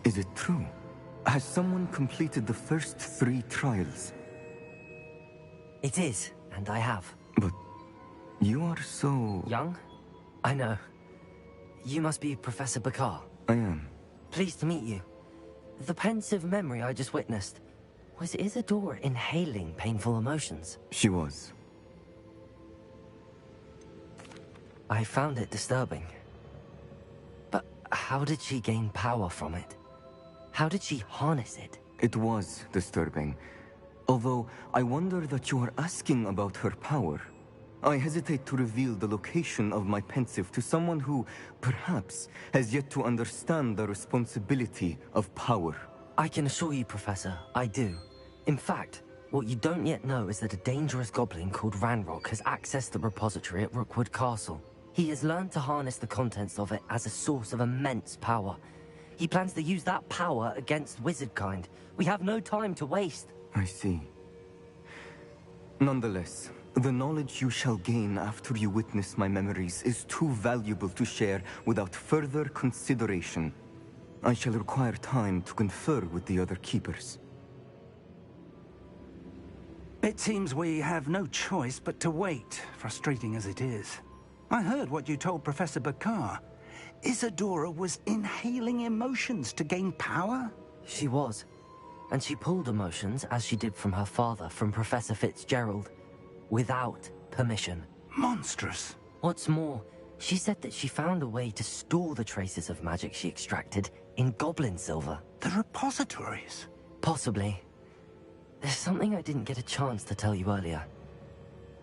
Is it true? Has someone completed the first 3 trials? It is, and I have. But you are so... Young? I know. You must be Professor Bakar. I am. Pleased to meet you. The pensive memory I just witnessed, was Isadora inhaling painful emotions? She was. I found it disturbing. But how did she gain power from it? How did she harness it? It was disturbing. Although, I wonder that you are asking about her power. I hesitate to reveal the location of my pensive to someone who, perhaps, has yet to understand the responsibility of power. I can assure you, Professor, I do. In fact, what you don't yet know is that a dangerous goblin called Ranrock has accessed the repository at Rookwood Castle. He has learned to harness the contents of it as a source of immense power. He plans to use that power against wizardkind. We have no time to waste. I see. Nonetheless, the knowledge you shall gain after you witness my memories is too valuable to share without further consideration. I shall require time to confer with the other keepers. It seems we have no choice but to wait, frustrating as it is. I heard what you told Professor Bakar. Isadora was inhaling emotions to gain power? She was. And she pulled emotions, as she did from her father, from Professor Fitzgerald, without permission. Monstrous. What's more, she said that she found a way to store the traces of magic she extracted in goblin silver. The repositories? Possibly. There's something I didn't get a chance to tell you earlier.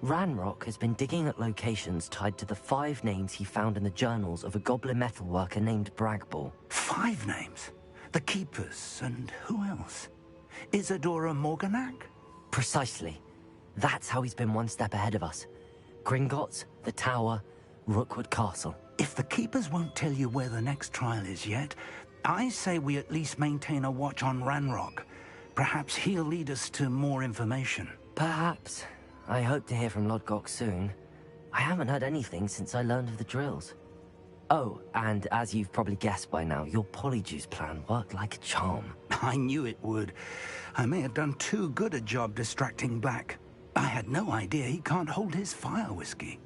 Ranrock has been digging at locations tied to the 5 names he found in the journals of a goblin metalworker named Bragball. 5 names? The Keepers, and who else? Isadora Morganac? Precisely. That's how he's been one step ahead of us. Gringotts, the Tower, Rookwood Castle. If the Keepers won't tell you where the next trial is yet, I say we at least maintain a watch on Ranrock. Perhaps he'll lead us to more information. Perhaps. I hope to hear from Lodgok soon. I haven't heard anything since I learned of the drills. Oh, and as you've probably guessed by now, your Polyjuice plan worked like a charm. I knew it would. I may have done too good a job distracting Black. I had no idea he can't hold his fire whiskey.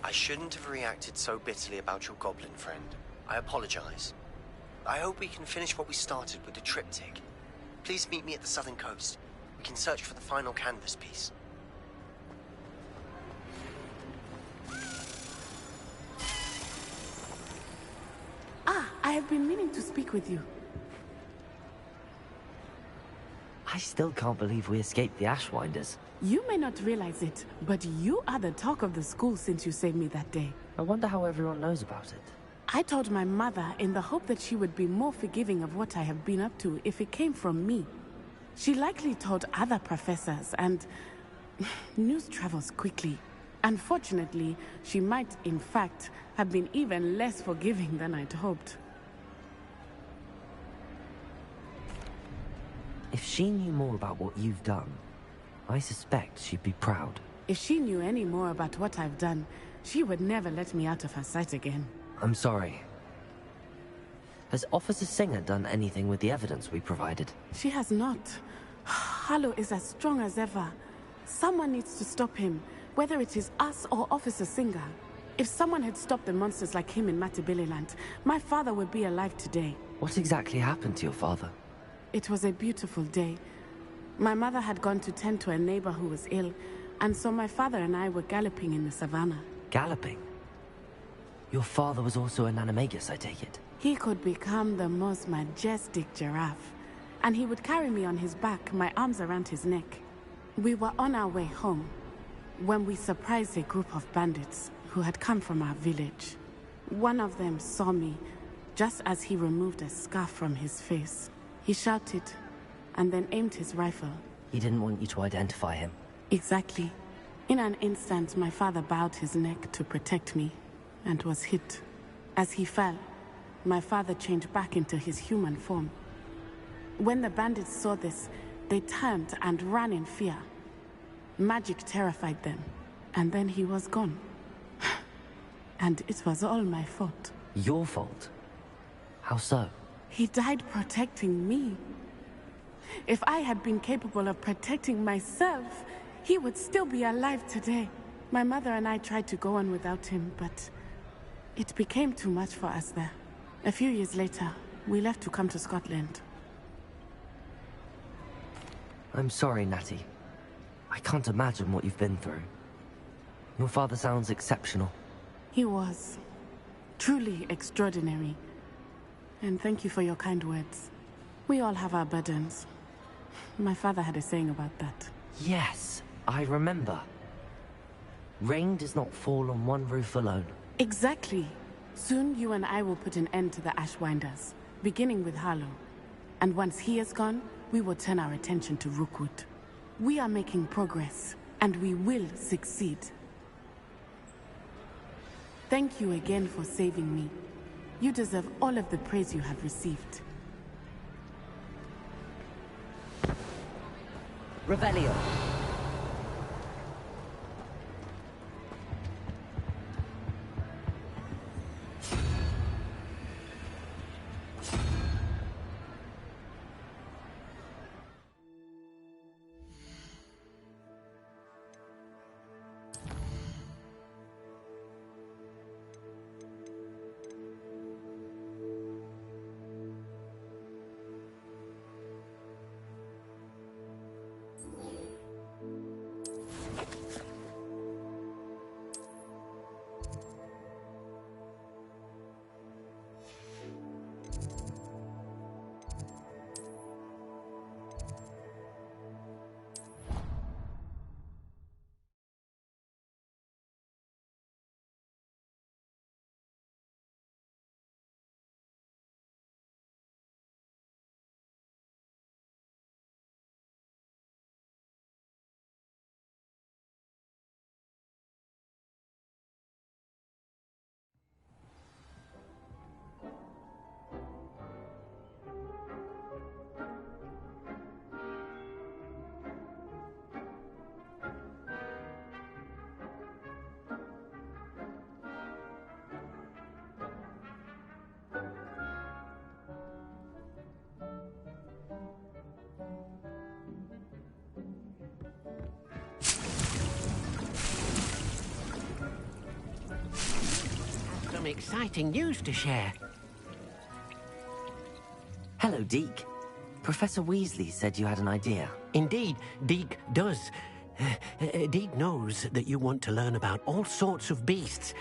I shouldn't have reacted so bitterly about your goblin friend. I apologize. I hope we can finish what we started with the triptych. Please meet me at the southern coast. We can search for the final canvas piece. I have been meaning to speak with you. I still can't believe we escaped the Ashwinders. You may not realize it, but you are the talk of the school since you saved me that day. I wonder how everyone knows about it. I told my mother in the hope that she would be more forgiving of what I have been up to if it came from me. She likely told other professors, and news travels quickly. Unfortunately, she might, in fact, have been even less forgiving than I'd hoped. If she knew more about what you've done, I suspect she'd be proud. If she knew any more about what I've done, she would never let me out of her sight again. I'm sorry. Has Officer Singer done anything with the evidence we provided? She has not. Harlow is as strong as ever. Someone needs to stop him, whether it is us or Officer Singer. If someone had stopped the monsters like him in Matabeleland, my father would be alive today. What exactly happened to your father? It was a beautiful day. My mother had gone to tend to a neighbor who was ill, and so my father and I were galloping in the savannah. Galloping? Your father was also an animagus, I take it? He could become the most majestic giraffe, and he would carry me on his back, my arms around his neck. We were on our way home when we surprised a group of bandits who had come from our village. One of them saw me just as he removed a scarf from his face. He shouted and then aimed his rifle. He didn't want you to identify him. Exactly. In an instant, my father bowed his neck to protect me and was hit. As he fell, my father changed back into his human form. When the bandits saw this, they turned and ran in fear. Magic terrified them, and then he was gone. And it was all my fault. Your fault? How so? He died protecting me. If I had been capable of protecting myself, he would still be alive today. My mother and I tried to go on without him, but it became too much for us there. A few years later, we left to come to Scotland. I'm sorry, Natty. I can't imagine what you've been through. Your father sounds exceptional. He was. Truly extraordinary. And thank you for your kind words. We all have our burdens. My father had a saying about that. Yes, I remember. Rain does not fall on one roof alone. Exactly. Soon you and I will put an end to the Ashwinders, beginning with Harlow. And once he is gone, we will turn our attention to Rookwood. We are making progress, and we will succeed. Thank you again for saving me. You deserve all of the praise you have received. Revelio. Some exciting news to share. Hello, Deke. Professor Weasley said you had an idea. Indeed, Deke does. Deke knows that you want to learn about all sorts of beasts,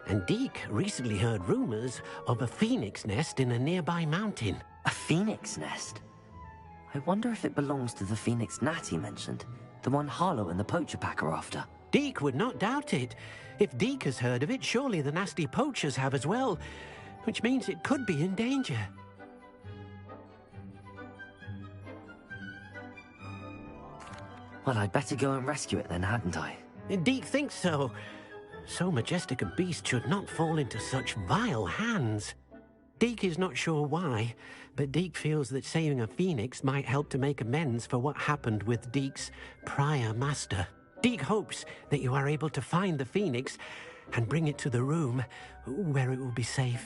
and Deke recently heard rumors of a phoenix nest in a nearby mountain. A phoenix nest? I wonder if it belongs to the phoenix Natty mentioned, the one Harlow and the Poacher Pack are after. Deke would not doubt it. If Deke has heard of it, surely the nasty poachers have as well, which means it could be in danger. Well, I'd better go and rescue it then, hadn't I? Deke thinks so. So majestic a beast should not fall into such vile hands. Deke is not sure why, but Deke feels that saving a phoenix might help to make amends for what happened with Deke's prior master. Deke hopes that you are able to find the phoenix and bring it to the room where it will be safe.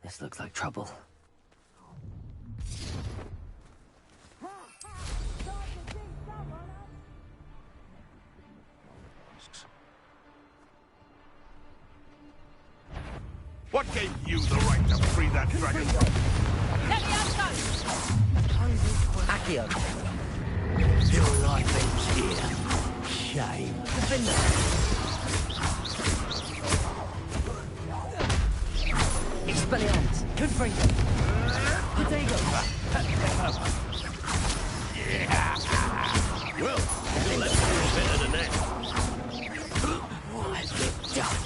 This looks like trouble. What gave you the right to free that dragon? Accio! Your life ends here. Shame. Expelliarmus! Confringo! Potato! Well, let's do better than that. What have you done?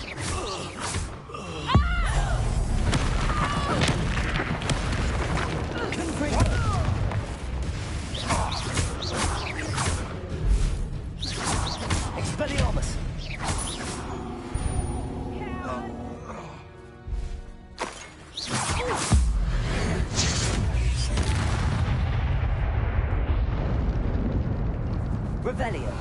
Expelliarmus! Revelio!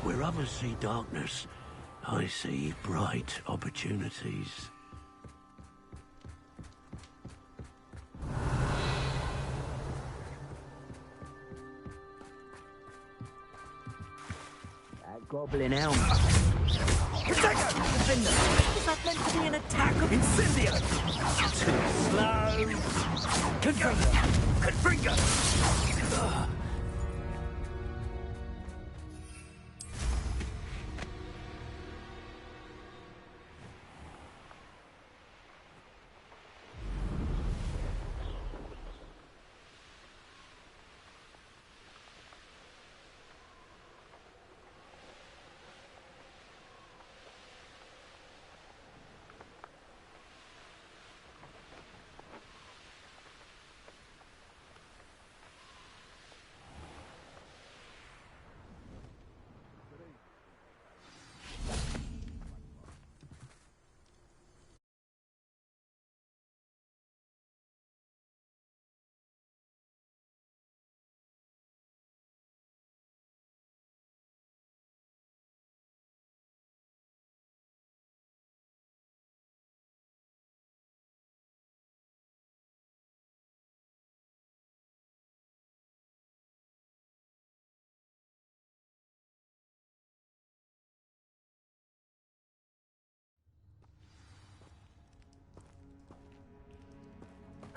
Where others see darkness, I see bright opportunities. That goblin helm. Protego! Defender! Is that meant to be an attack of Incendio? Too slow! Confringo! Confringo!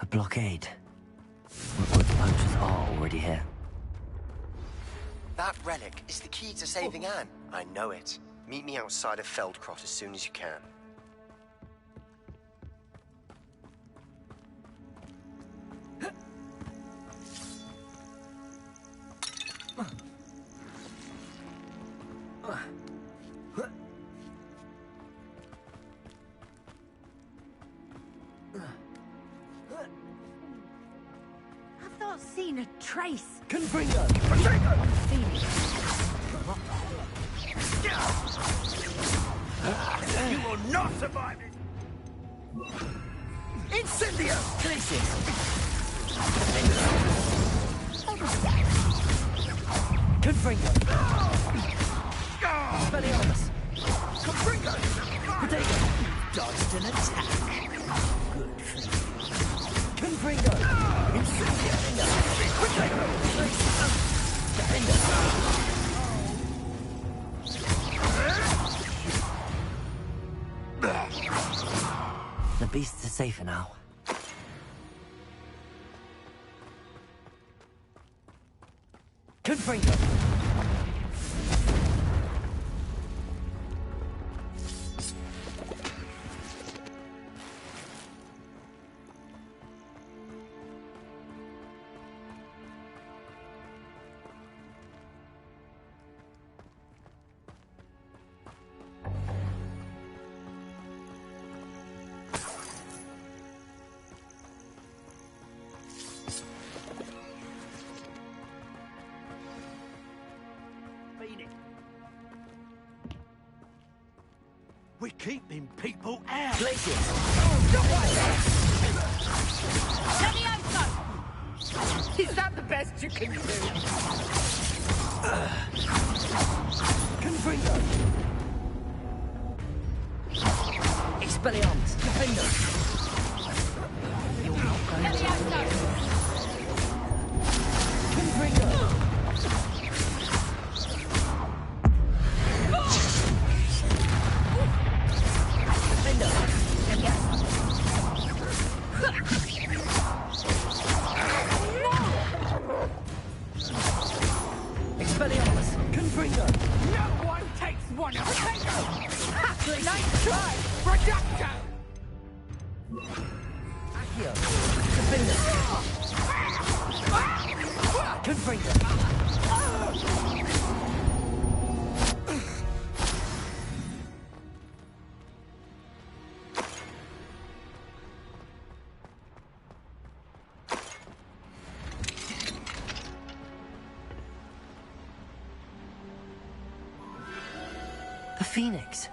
A blockade. Rookwood poachers are already here. That relic is the key to saving Anne. I know it. Meet me outside of Feldcroft as soon as you can. not seen a trace. Confringo! Phoenix. You will not survive it! Incendio! Glacius! Confringo! Expelliarmus! Confringo! Potato! Dodged an attack. Good for you. Confringo! Incendio! Potato! Defender! The beasts are safer now. Confringo! We're keeping people out. Glacius! Levioso! Is that the best you can do? Confringo! Expelliarmus! Defender! Levioso! Confringo! Expelliarmus! Confringo! No one takes one of Potato! Nice try, Reducto! Accio! Defender! Confringo! The Phoenix.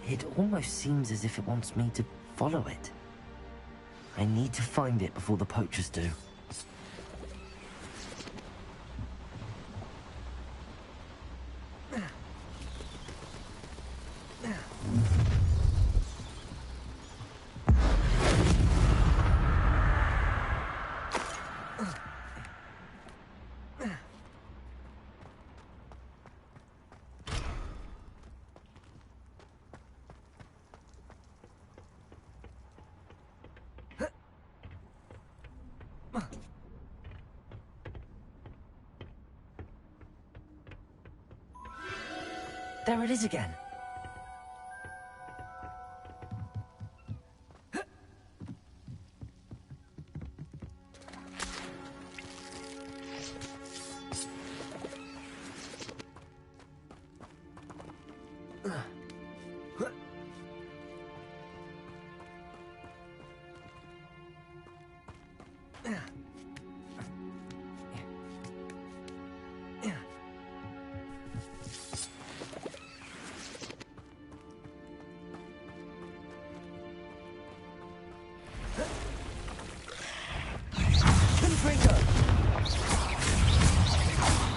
It almost seems as if it wants me to follow it. I need to find it before the poachers do. There it is again.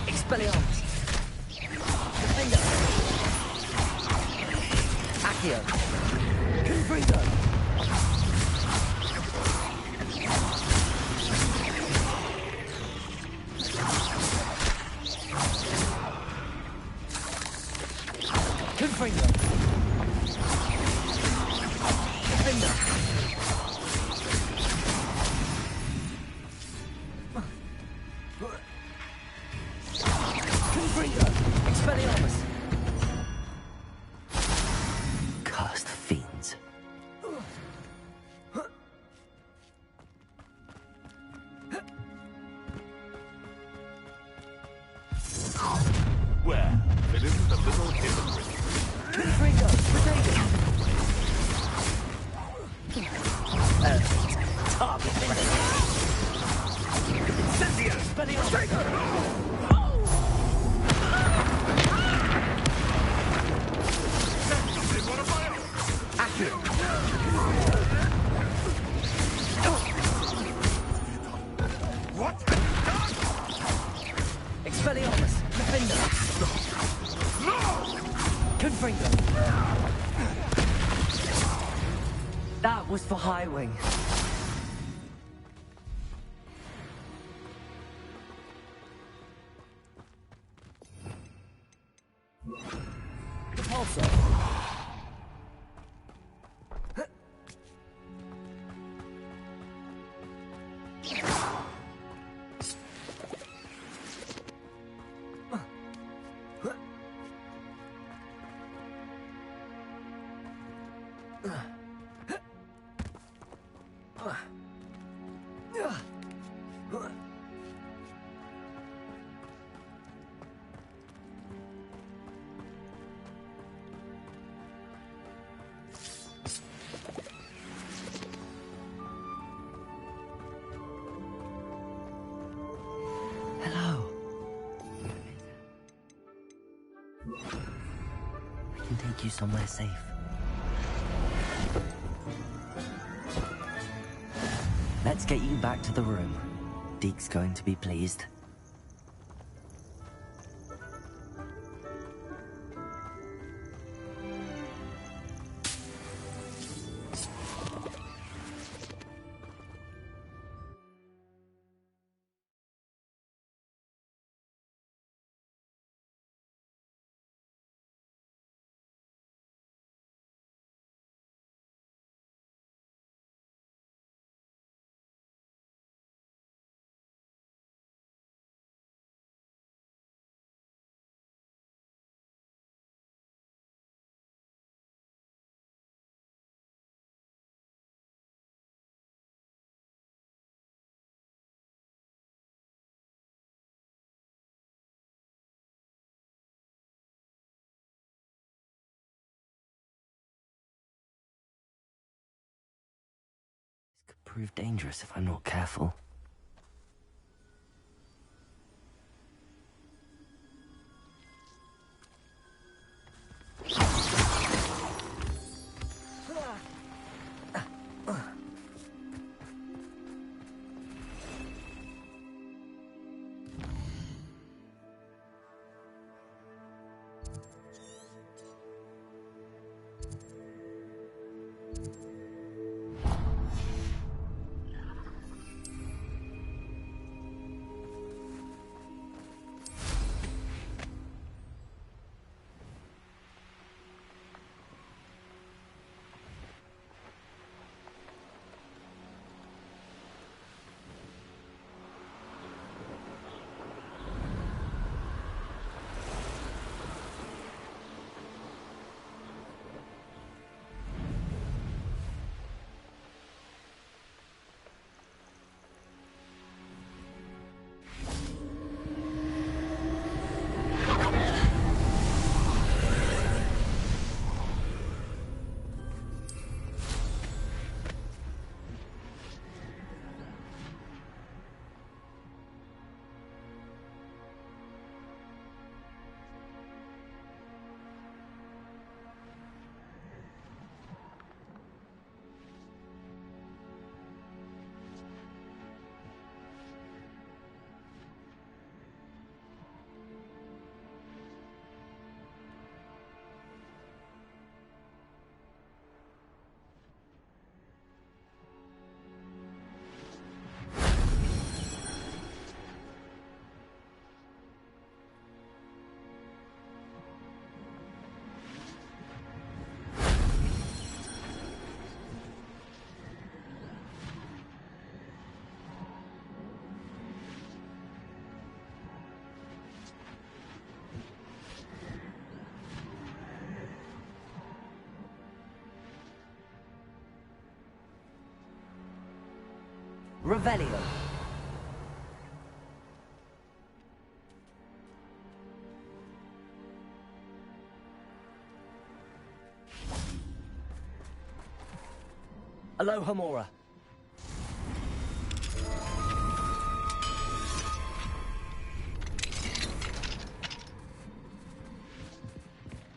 Expelliarmus! Defender! Accio! Confringo! Confringo! Defender! Expelliarmus! Cursed fiends. Well, if it isn't the little hidden Confringo! That was for Highwing. Repulsor. Hello. I can take you somewhere safe. Let's get you back to the room. Deke's going to be pleased. This could prove dangerous if I'm not careful. Revelio. Alohomora.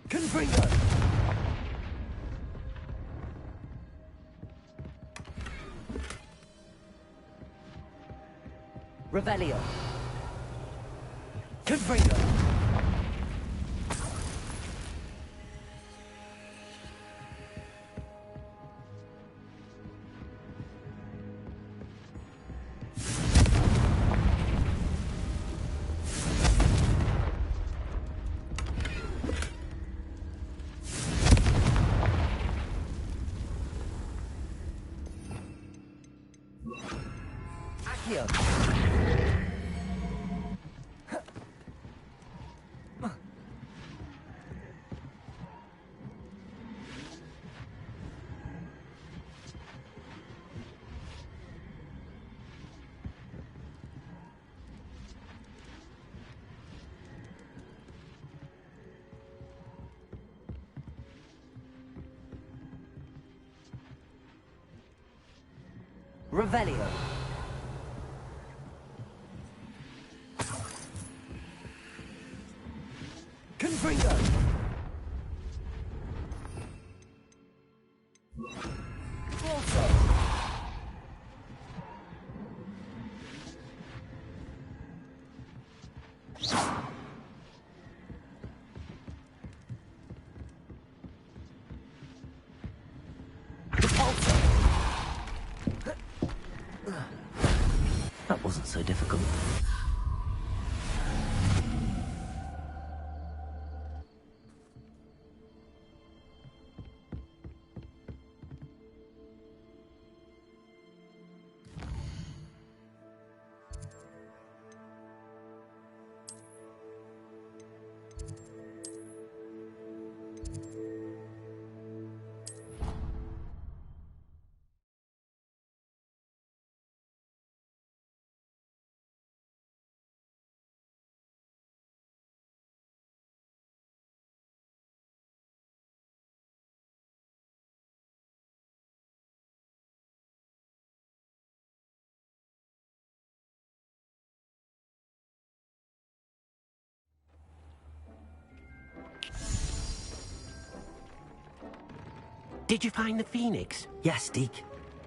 Confringo. Revelio. Confringo. Accio! Revelio. Confringo. Forza. That wasn't so difficult. Did you find the Phoenix? Yes, Deke.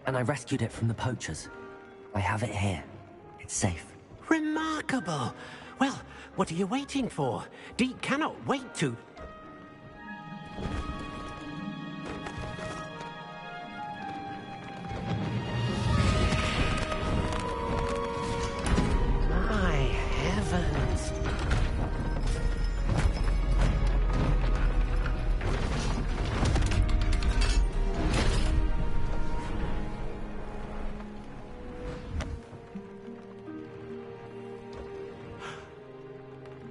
And I rescued it from the poachers. I have it here. It's safe. Remarkable! Well, what are you waiting for? Deke cannot wait to... My heavens!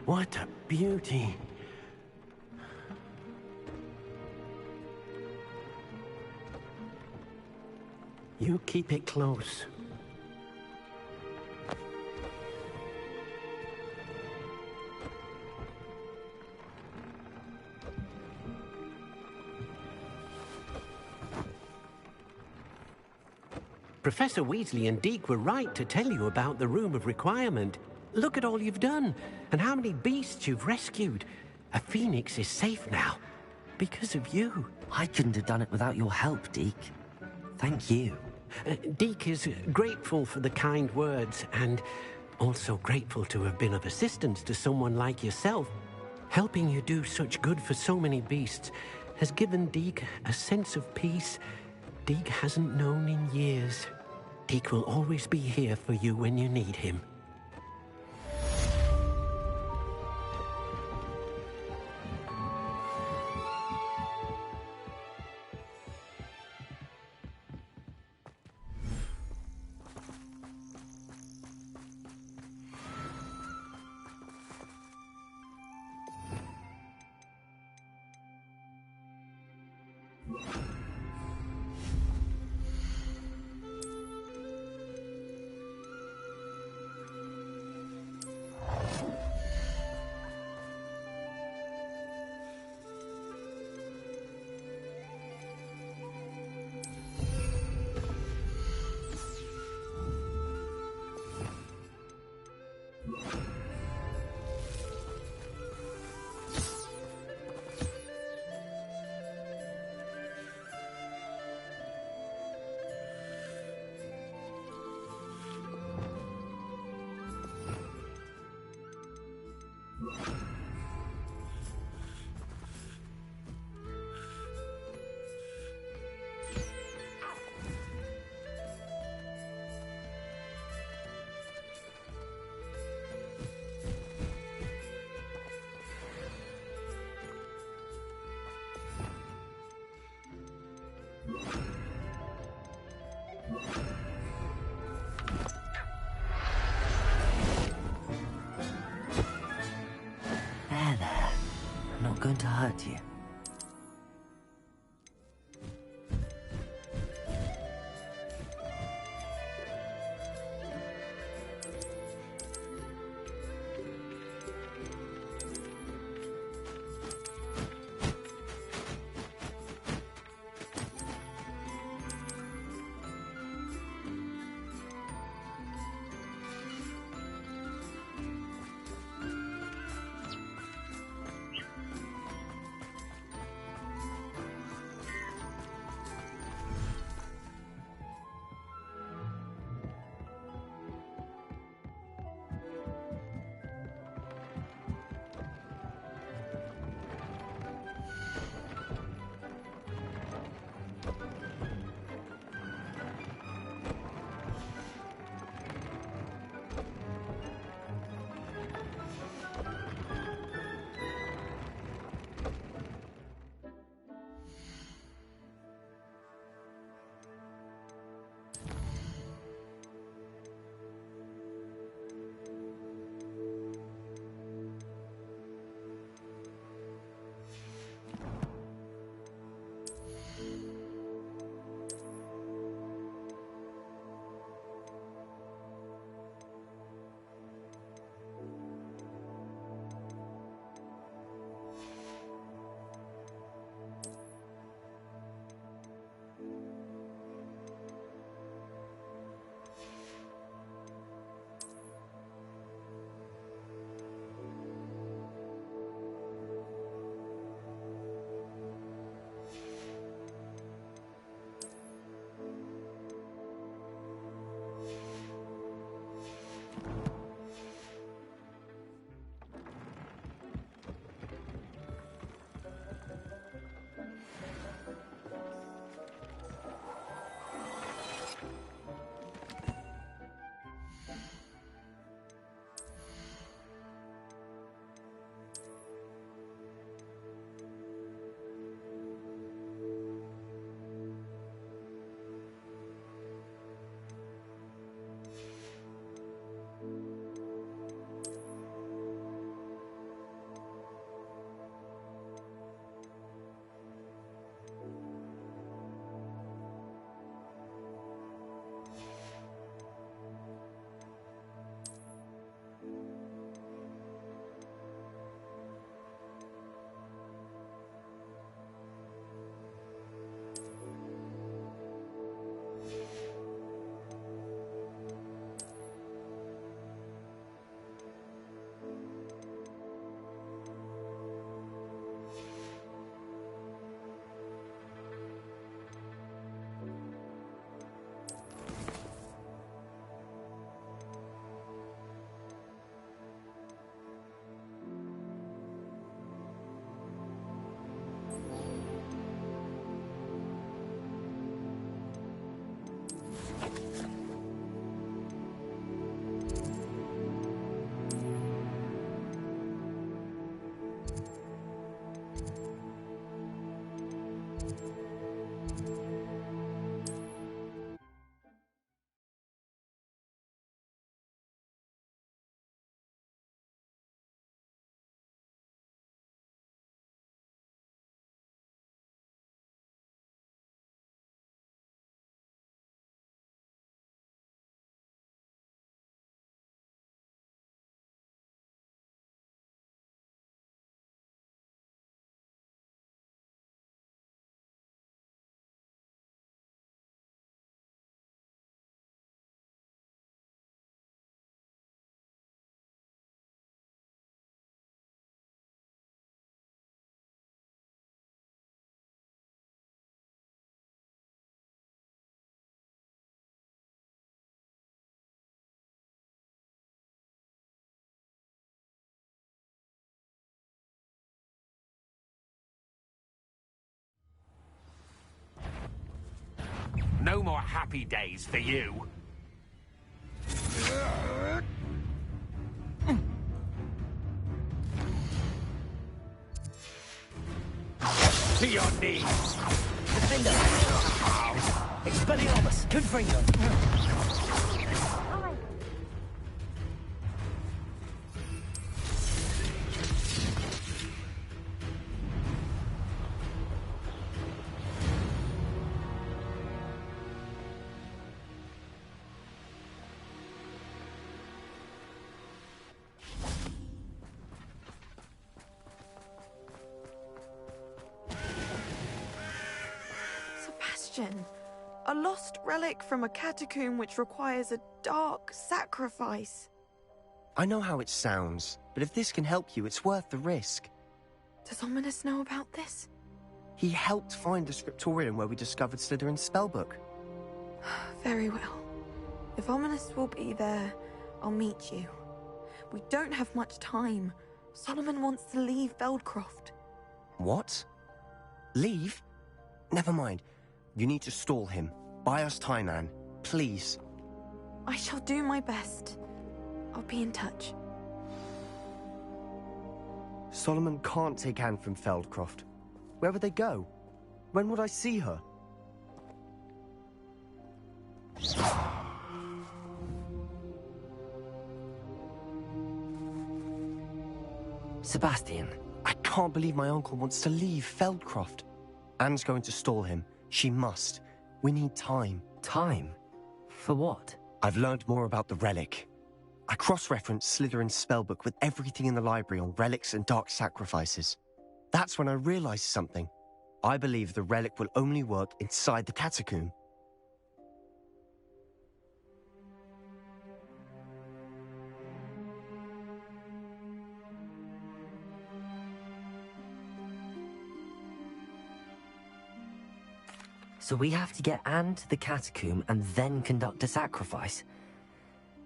What a beauty. You keep it close. Professor Weasley and Deke were right to tell you about the Room of Requirement. Look at all you've done, and how many beasts you've rescued. A phoenix is safe now, because of you. I couldn't have done it without your help, Deke. Thank you. Deke is grateful for the kind words, and also grateful to have been of assistance to someone like yourself. Helping you do such good for so many beasts has given Deke a sense of peace Deke hasn't known in years. Deke will always be here for you when you need him. not going to hurt you. No more happy days for you. To your knees. Defender! Expelliarmus! Confringo! A lost relic from a catacomb which requires a dark sacrifice. I know how it sounds, but if this can help you, it's worth the risk. Does Ominis know about this? He helped find the scriptorium where we discovered Slytherin's spellbook. Very well. If Ominis will be there, I'll meet you. We don't have much time. Solomon wants to leave Feldcroft. What? Leave? Never mind. You need to stall him. Buy us time, Anne. Please. I shall do my best. I'll be in touch. Solomon can't take Anne from Feldcroft. Where would they go? When would I see her? Sebastian. I can't believe my uncle wants to leave Feldcroft. Anne's going to stall him. She must. We need time. Time? For what? I've learned more about the relic. I cross-referenced Slytherin's spellbook with everything in the library on relics and dark sacrifices. That's when I realized something. I believe the relic will only work inside the catacomb. So we have to get Anne to the catacomb and then conduct a sacrifice.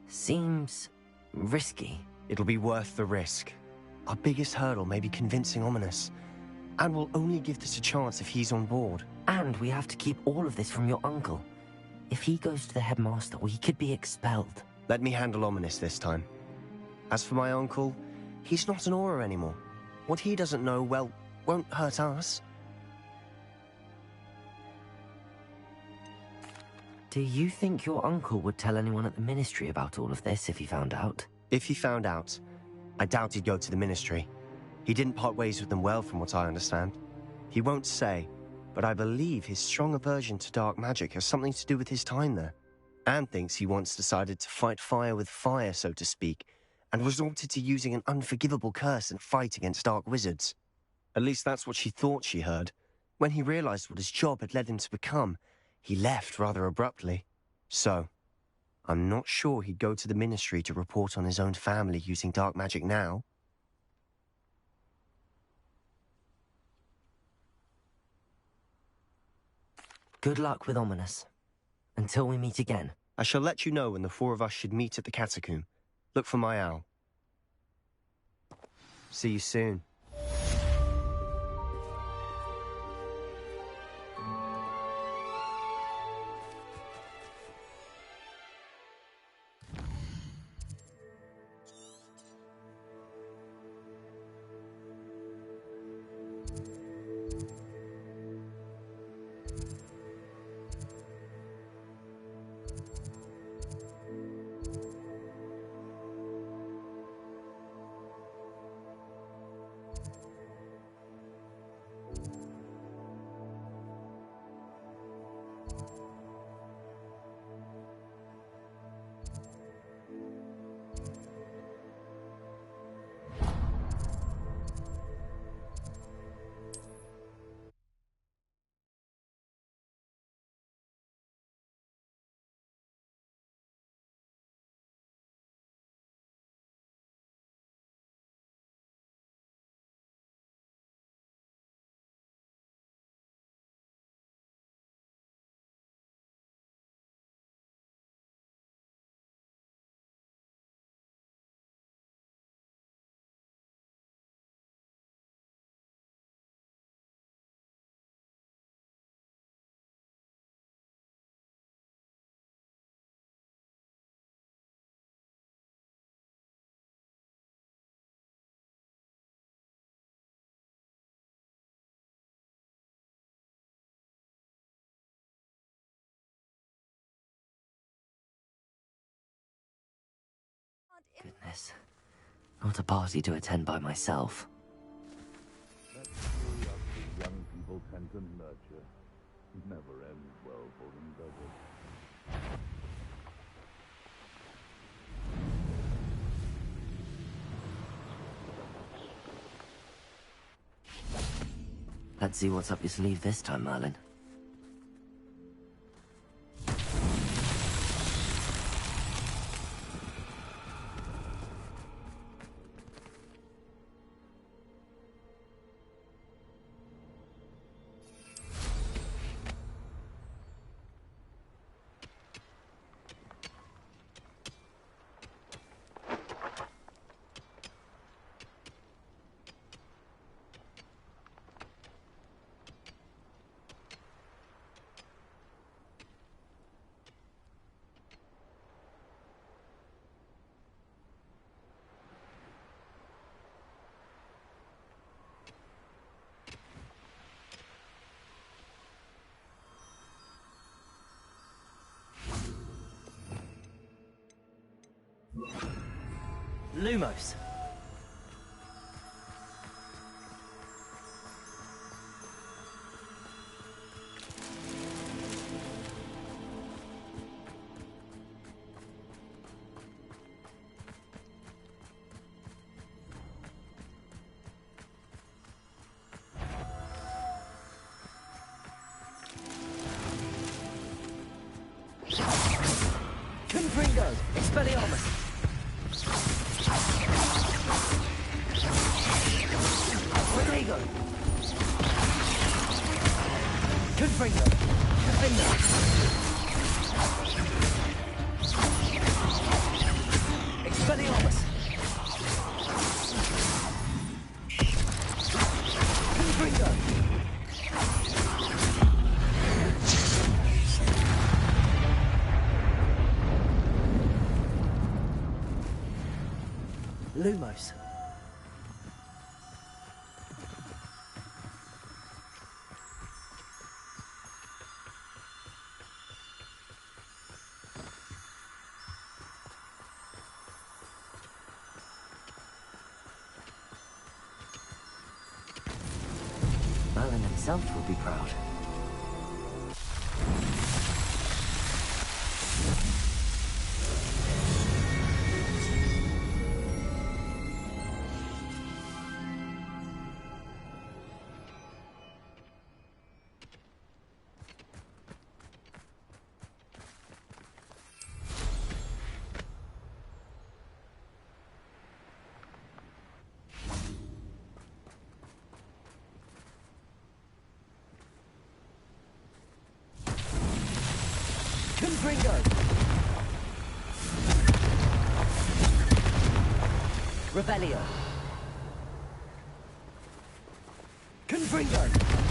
Seems risky. It'll be worth the risk. Our biggest hurdle may be convincing Ominis. And we'll only give this a chance if he's on board. And we have to keep all of this from your uncle. If he goes to the headmaster, well, he could be expelled. Let me handle Ominis this time. As for my uncle, he's not an Auror anymore. What he doesn't know, well, won't hurt us. Do you think your uncle would tell anyone at the Ministry about all of this if he found out? If he found out, I doubt he'd go to the Ministry. He didn't part ways with them well, from what I understand. He won't say, but I believe his strong aversion to dark magic has something to do with his time there. Anne thinks he once decided to fight fire with fire, so to speak, and resorted to using an unforgivable curse in fight against dark wizards. At least that's what she thought she heard. When he realized what his job had led him to become, he left rather abruptly. So, I'm not sure he'd go to the Ministry to report on his own family using dark magic now. Good luck with Ominis. Until we meet again. I shall let you know when the four of us should meet at the catacomb. Look for my owl. See you soon. Goodness. Not a party to attend by myself. That curiosity young people tend to nurture never ends well for them, does it? Let's see what's up your sleeve this time, Merlin. Lumos. Confringo! Expelliarmus! Rodrigo! Confringo! Confringo! Expelliarmus! Confringo! Lumos. Merlin himself will be proud. Confringo! Revelio! Confringo!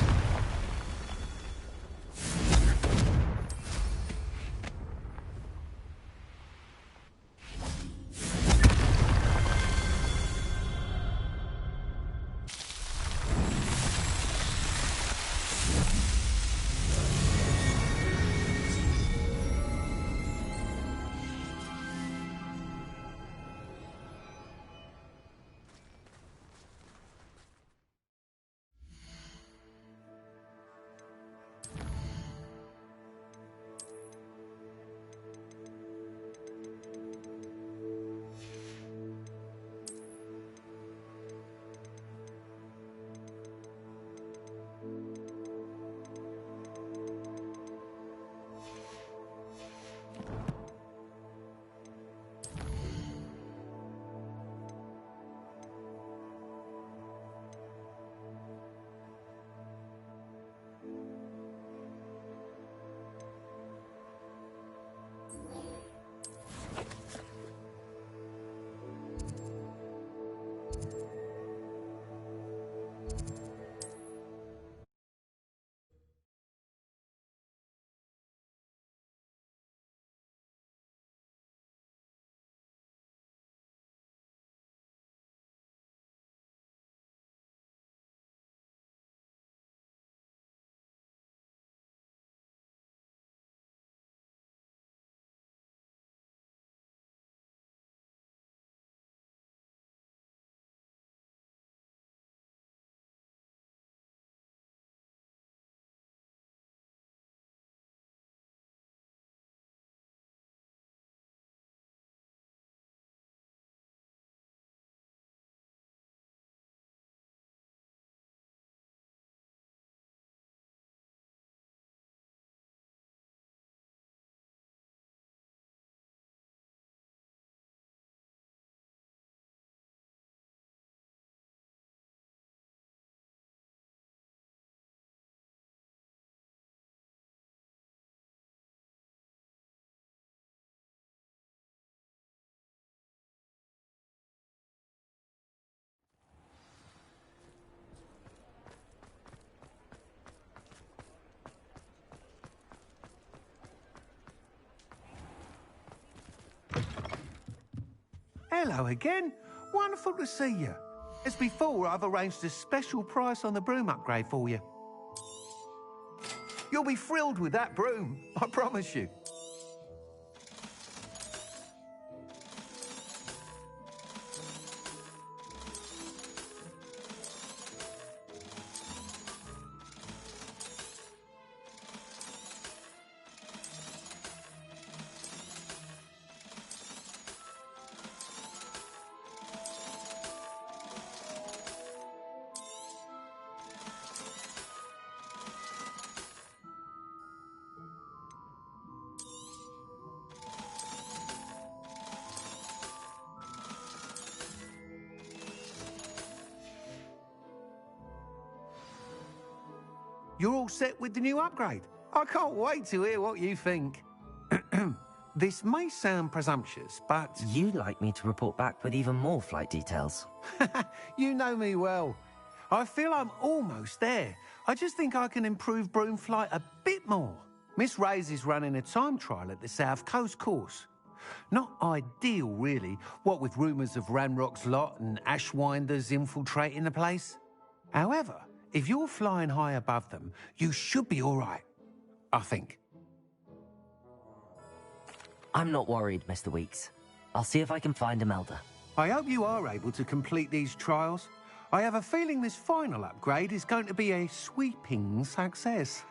Hello again. Wonderful to see you. As before, I've arranged a special price on the broom upgrade for you. You'll be thrilled with that broom, I promise you. you're all set with the new upgrade. I can't wait to hear what you think. This may sound presumptuous, but... You'd like me to report back with even more flight details. You know me well. I feel I'm almost there. I just think I can improve broom flight a bit more. Miss Reyes is running a time trial at the South Coast course. Not ideal, really, what with rumours of Ranrock's lot and Ashwinders infiltrating the place. However, if you're flying high above them, you should be all right, I think. I'm not worried, Mr. Weeks. I'll see if I can find Imelda. I hope you are able to complete these trials. I have a feeling this final upgrade is going to be a sweeping success.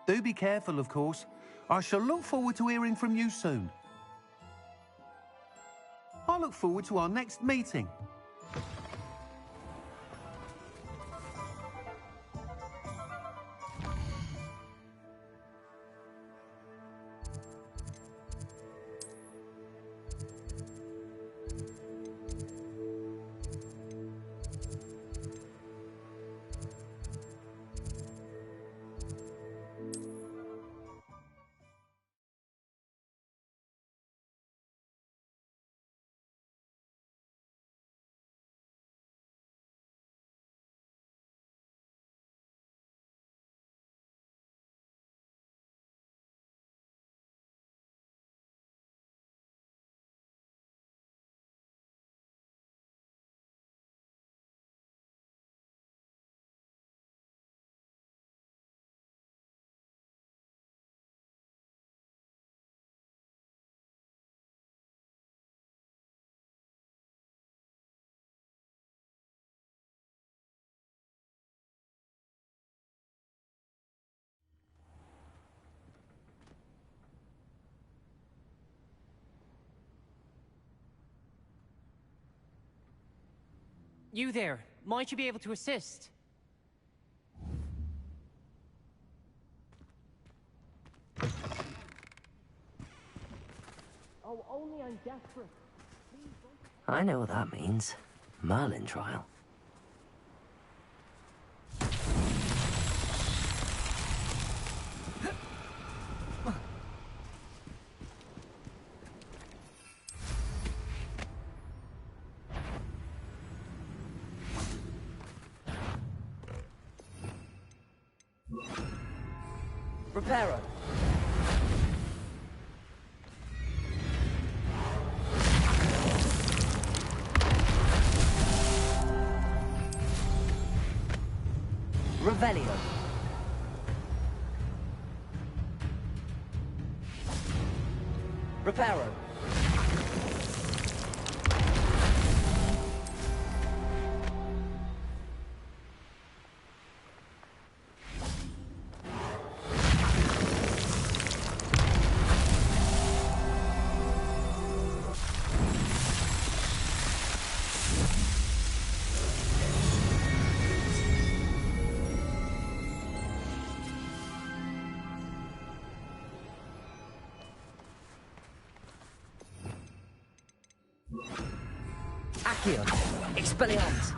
Do be careful, of course. I shall look forward to hearing from you soon. I look forward to our next meeting. You there, might you be able to assist? Oh, only I'm desperate. I know what that means. Merlin trial. Reparo. Revelio. Reparo. Accio. Expelliarmus.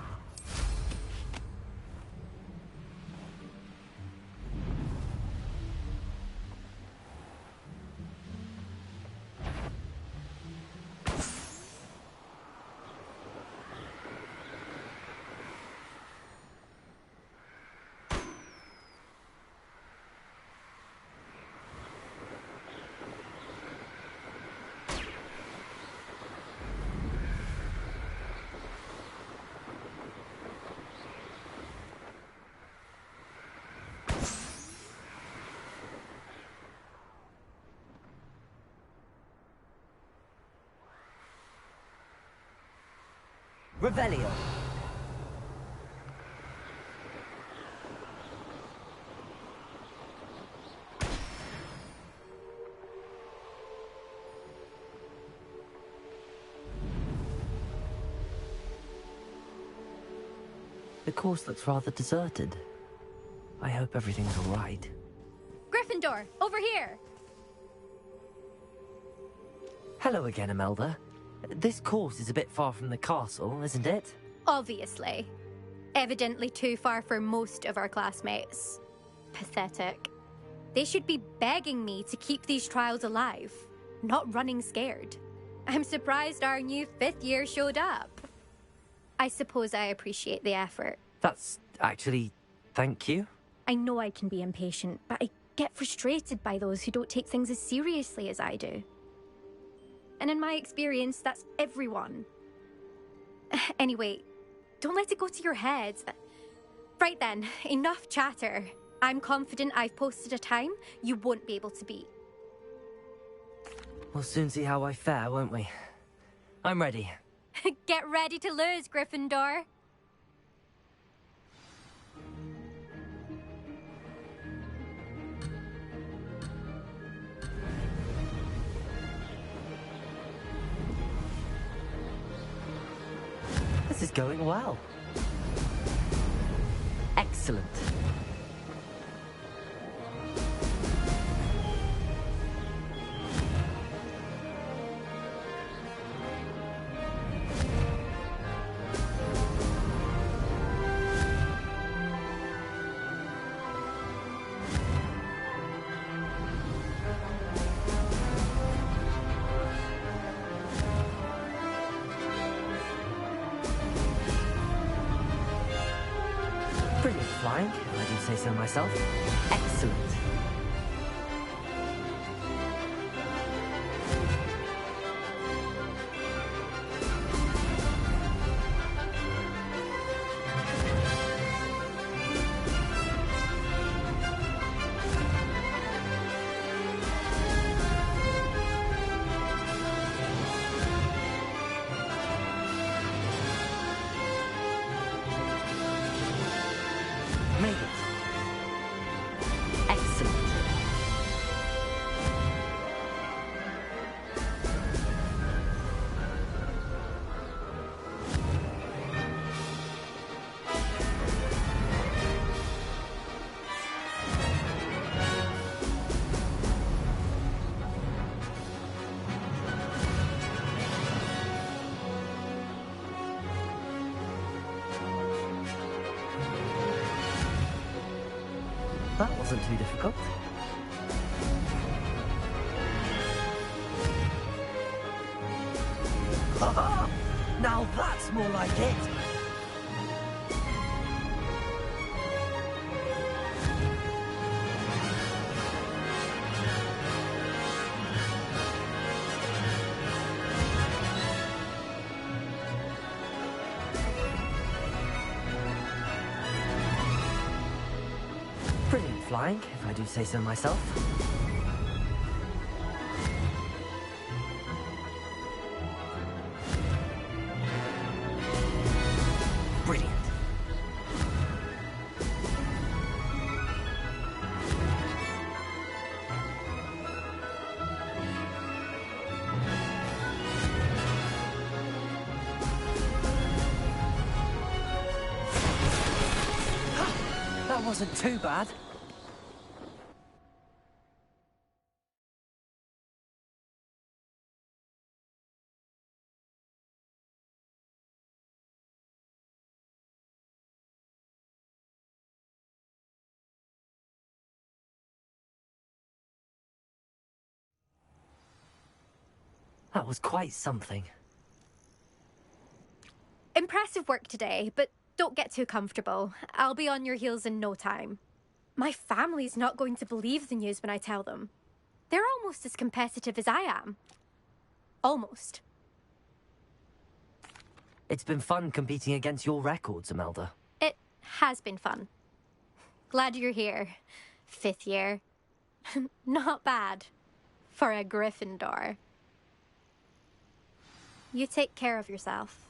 Revelio. The course looks rather deserted. I hope everything's all right. Gryffindor, over here! Hello again, Imelda. This course is a bit far from the castle, isn't it? Obviously. Evidently too far for most of our classmates. pathetic. They should be begging me to keep these trials alive, not running scared. I'm surprised our new 5th year showed up. I suppose I appreciate the effort. That's actually... thank you. I know I can be impatient, but I get frustrated by those who don't take things as seriously as I do. And in my experience, that's everyone. Anyway, don't let it go to your head. Right then, enough chatter. I'm confident I've posted a time you won't be able to beat. We'll soon see how I fare, won't we? I'm ready. Get ready to lose, Gryffindor. This is going well. Excellent. Brilliant flying, if I do say so myself. Excellent. Made it. Excellent. That wasn't too difficult. Ha! Now that's more like it! Brilliant flying, if I do say so myself. Brilliant. That wasn't too bad. That was quite something. Impressive work today, but don't get too comfortable. I'll be on your heels in no time. My family's not going to believe the news when I tell them. They're almost as competitive as I am. Almost. It's been fun competing against your records, Imelda. It has been fun. Glad you're here. 5th year. Not bad. For a Gryffindor. You take care of yourself.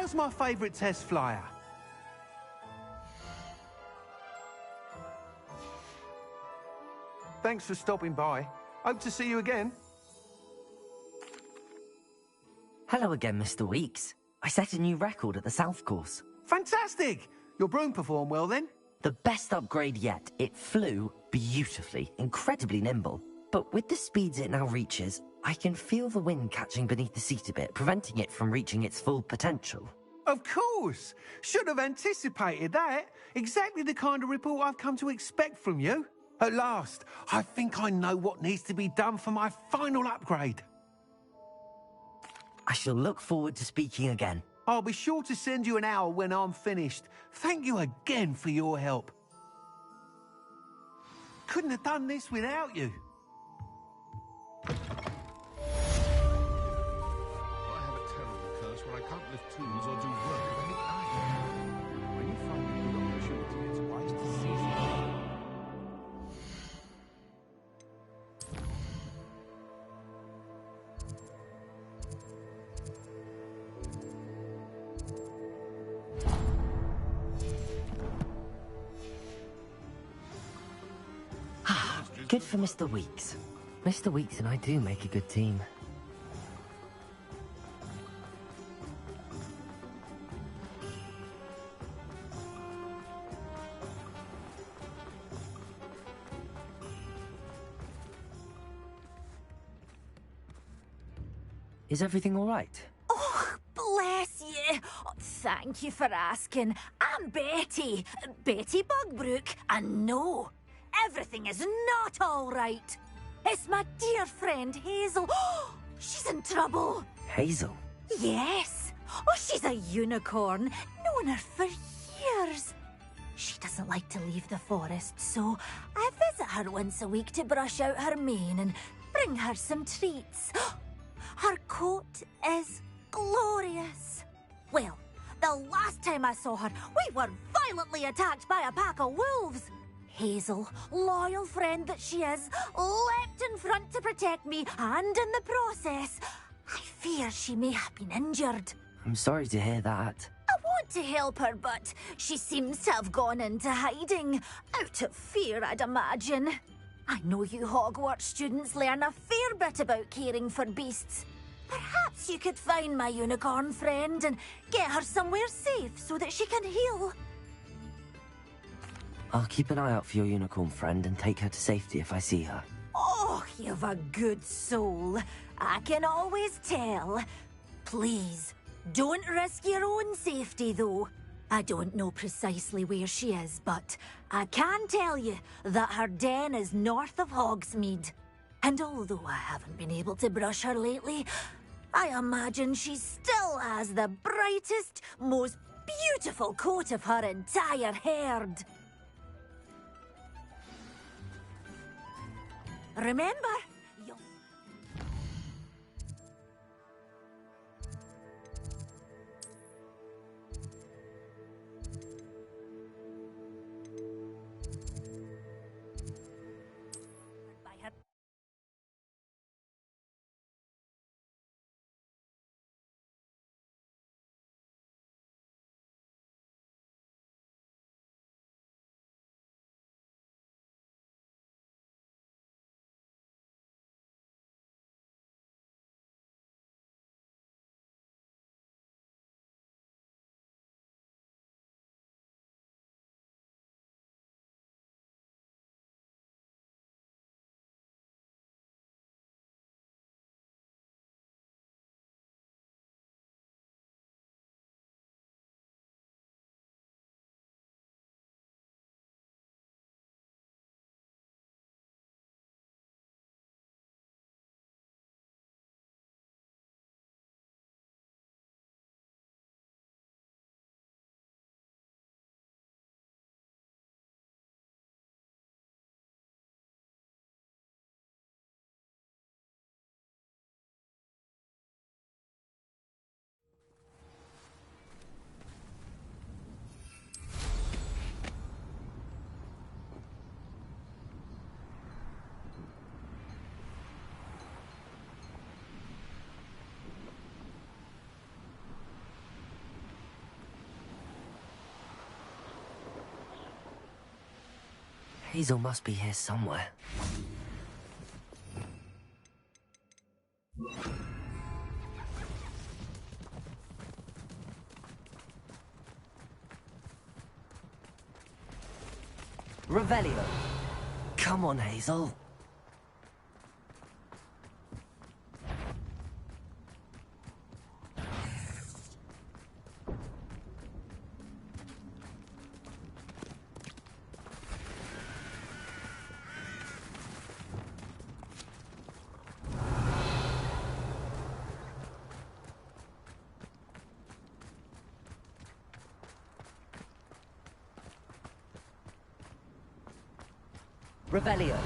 How's my favourite test flyer? Thanks for stopping by. Hope to see you again. Hello again, Mr. Weeks. I set a new record at the South Course. Fantastic! Your broom performed well then? The best upgrade yet. It flew beautifully, incredibly nimble. But with the speeds it now reaches, I can feel the wind catching beneath the seat a bit, preventing it from reaching its full potential. Of course! Should have anticipated that. Exactly the kind of report I've come to expect from you. At last, I think I know what needs to be done for my final upgrade. I shall look forward to speaking again. I'll be sure to send you an hour when I'm finished. Thank you again for your help. Couldn't have done this without you. I have a terrible curse where I can't lift tools or do work of any kind. When you find a good opportunity, it's wise to seize it. Good for Mr. Weeks. Mr. Weeks and I do make a good team. Is everything all right? Oh, bless you. Oh, thank you for asking. I'm Betty. Betty Bugbrook. And no, everything is not all right. It's my dear friend Hazel. Oh, she's in trouble. Hazel? Yes. Oh, she's a unicorn. Known her for years. She doesn't like to leave the forest, so I visit her once a week to brush out her mane and bring her some treats. Her coat is glorious. Well, the last time I saw her, we were violently attacked by a pack of wolves. Hazel, loyal friend that she is, leapt in front to protect me, and in the process, I fear she may have been injured. I'm sorry to hear that. I want to help her, but she seems to have gone into hiding. Out of fear, I'd imagine. I know you Hogwarts students learn a fair bit about caring for beasts. Perhaps you could find my unicorn friend and get her somewhere safe so that she can heal. I'll keep an eye out for your unicorn friend and take her to safety if I see her. Oh, you've a good soul. I can always tell. Please, don't risk your own safety, though. I don't know precisely where she is, but I can tell you that her den is north of Hogsmeade. And although I haven't been able to brush her lately, I imagine she still has the brightest, most beautiful coat of her entire herd. Remember, Hazel must be here somewhere. Revelio. Come on, Hazel. Revelio.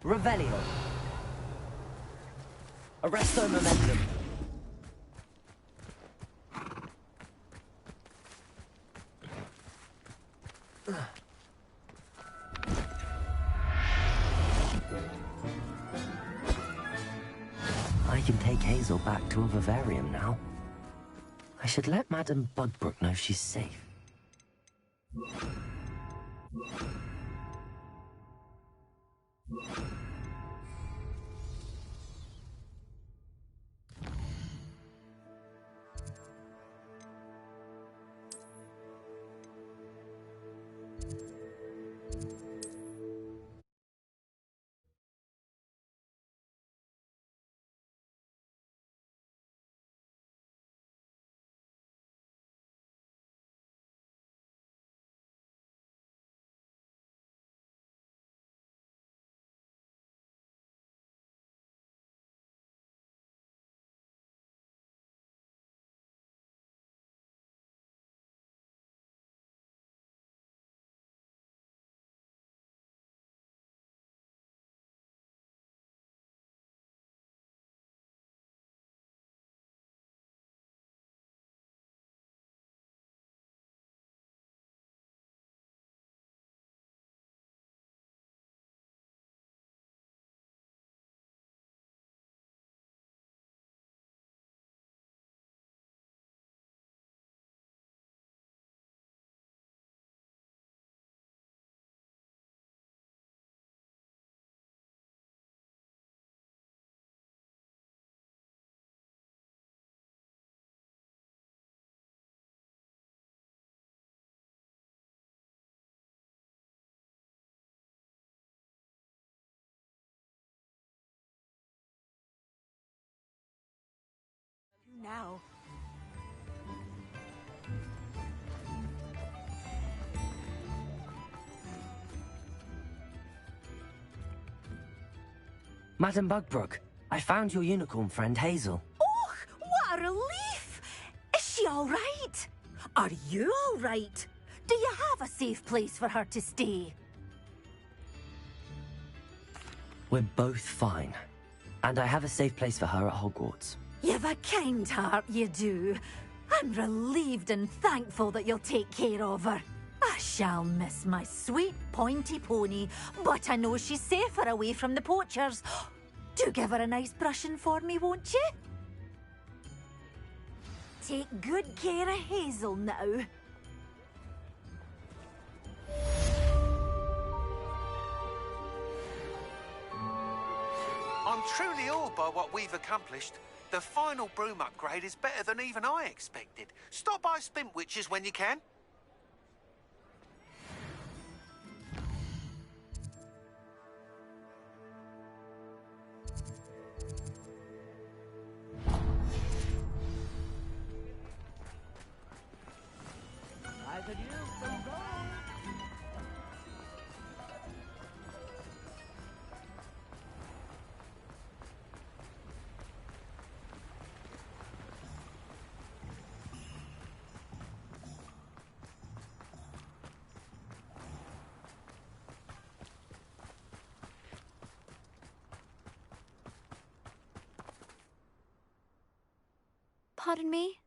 Revelio. Arresto momentum. I can take Hazel back to a vivarium now. I should let Madame Bugbrook know she's safe. Now. Madame Bugbrook, I found your unicorn friend Hazel. Oh, what a relief! Is she all right? Are you all right? Do you have a safe place for her to stay? We're both fine. And I have a safe place for her at Hogwarts. You've a kind heart, you do. I'm relieved and thankful that you'll take care of her. I shall miss my sweet pointy pony, but I know she's safer away from the poachers. Do give her a nice brushing for me, won't you? Take good care of Hazel now. I'm truly awed by what we've accomplished. The final broom upgrade is better than even I expected. Stop by Spintwitches when you can. Pardon me?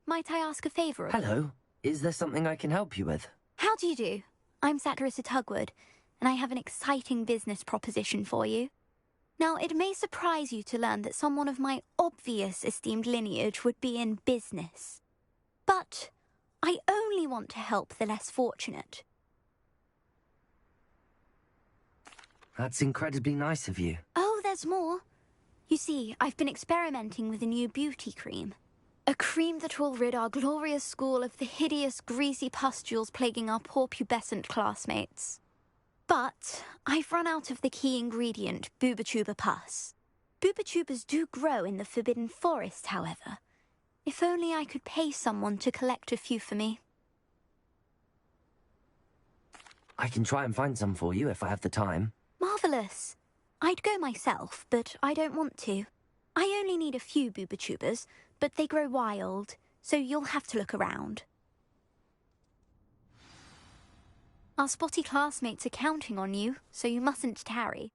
Might I ask a favor of you? Hello. Is there something I can help you with? How do you do? I'm Saccharissa Tugwood, and I have an exciting business proposition for you. Now, it may surprise you to learn that someone of my obvious esteemed lineage would be in business. But I only want to help the less fortunate. That's incredibly nice of you. Oh, there's more. You see, I've been experimenting with a new beauty cream. A cream that will rid our glorious school of the hideous, greasy pustules plaguing our poor pubescent classmates. But I've run out of the key ingredient, Bubatuba pus. Bubachubas do grow in the Forbidden Forest, however. If only I could pay someone to collect a few for me. I can try and find some for you if I have the time. Marvellous. I'd go myself, but I don't want to. I only need a few Bubachubas, but they grow wild, so you'll have to look around. Our spotty classmates are counting on you, so you mustn't tarry.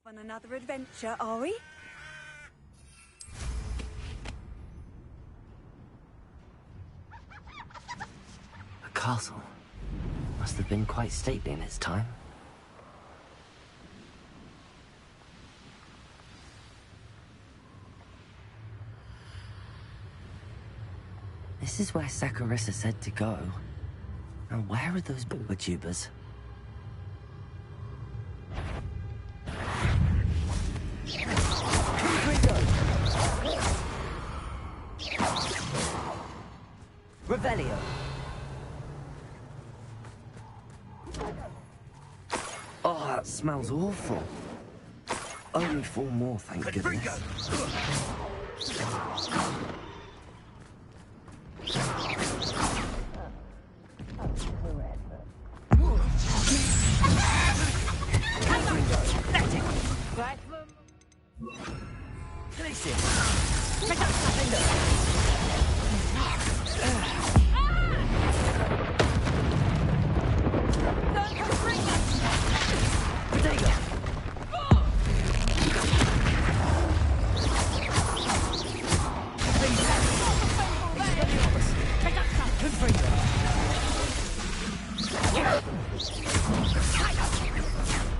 On another adventure, are we? A castle. Must have been quite stately in its time. This is where Saccharissa said to go. Now where are those Bubachubas? Revelio. Oh, that smells awful. Only 4 more, thank goodness.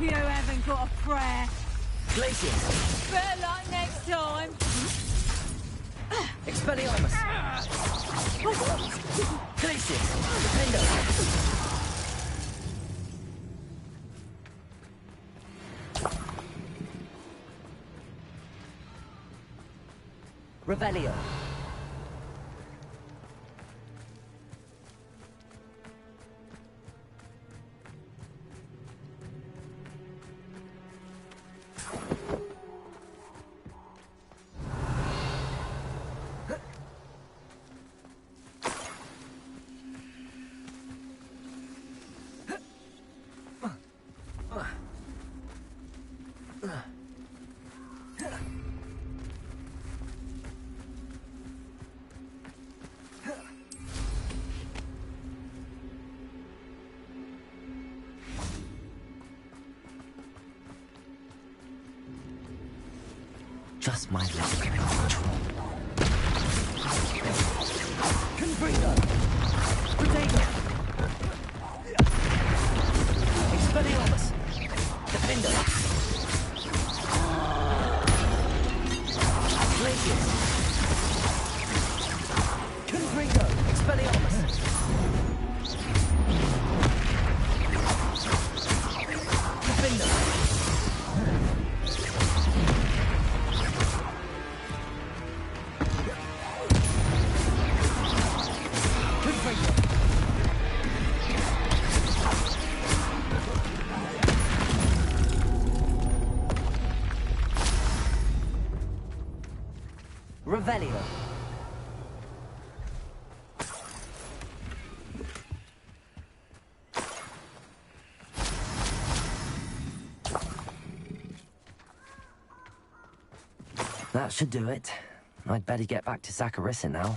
You haven't got a prayer. Glacius. Better luck next time. Expelliarmus. Glacius. Defender. Revelio. Just my luck. Confringo! Protego! Expelliarmus! Defender! Revelio. That should do it. I'd better get back to Saccharissa now.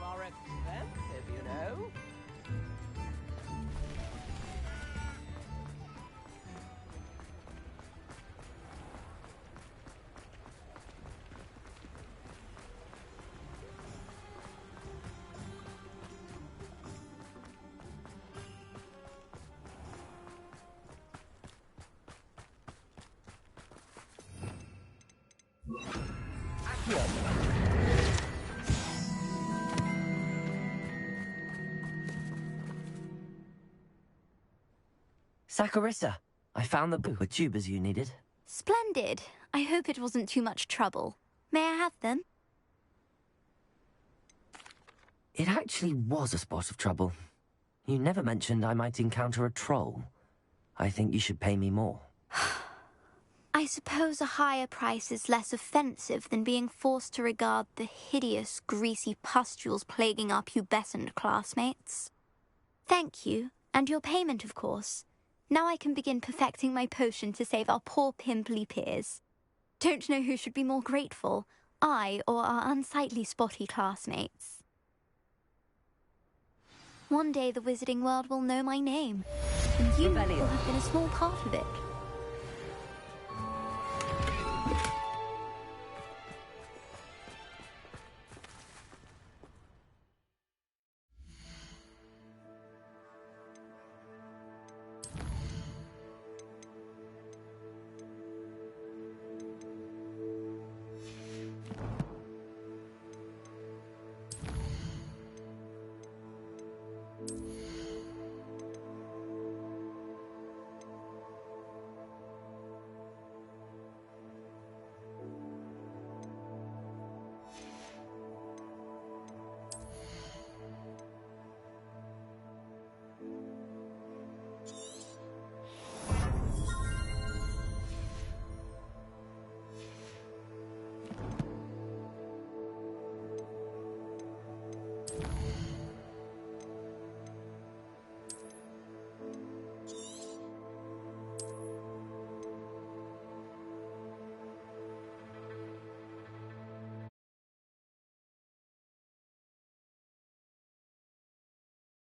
Are expensive, you know. Saccharissa, I found the book with tubers you needed. Splendid. I hope it wasn't too much trouble. May I have them? It actually was a spot of trouble. You never mentioned I might encounter a troll. I think you should pay me more. I suppose a higher price is less offensive than being forced to regard the hideous, greasy pustules plaguing our pubescent classmates. Thank you, and your payment, of course. Now I can begin perfecting my potion to save our poor pimply peers. Don't know who should be more grateful, I or our unsightly spotty classmates. One day the wizarding world will know my name, and you will have been a small part of it.